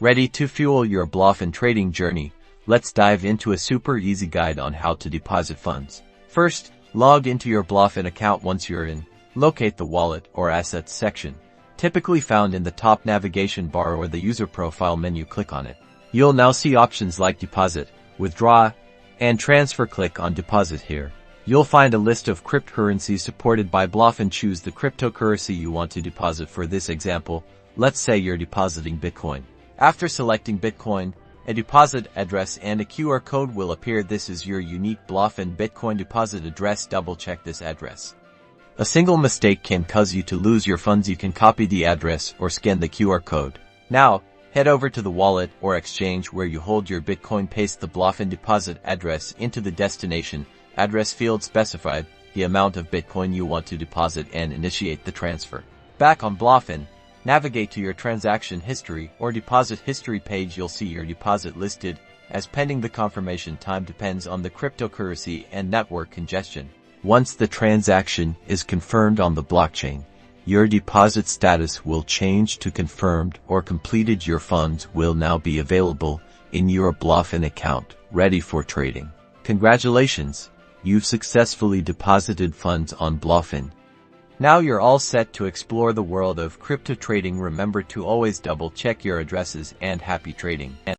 Ready to fuel your Blofin trading journey? Let's dive into a super easy guide on how to deposit funds. First, log into your Blofin account. Once you're in, locate the Wallet or Assets section, typically found in the top navigation bar or the user profile menu. Click on it. You'll now see options like Deposit, Withdraw, and Transfer. Click on Deposit here. You'll find a list of cryptocurrencies supported by Blofin. Choose the cryptocurrency you want to deposit. For this example, let's say you're depositing Bitcoin. After selecting Bitcoin, a deposit address and a QR code will appear. This is your unique Blofin Bitcoin deposit address. Double-check this address. A single mistake can cause you to lose your funds. You can copy the address or scan the QR code. Now, head over to the wallet or exchange where you hold your Bitcoin. Paste the Blofin deposit address into the destination address field. Specify the amount of Bitcoin you want to deposit and initiate the transfer. Back on Blofin, navigate to your transaction history or deposit history page. You'll see your deposit listed as pending. The confirmation time depends on the cryptocurrency and network congestion. Once the transaction is confirmed on the blockchain, your deposit status will change to confirmed or completed. Your funds will now be available in your Blofin account, ready for trading. Congratulations! You've successfully deposited funds on Blofin. Now you're all set to explore the world of crypto trading. Remember to always double check your addresses, and happy trading.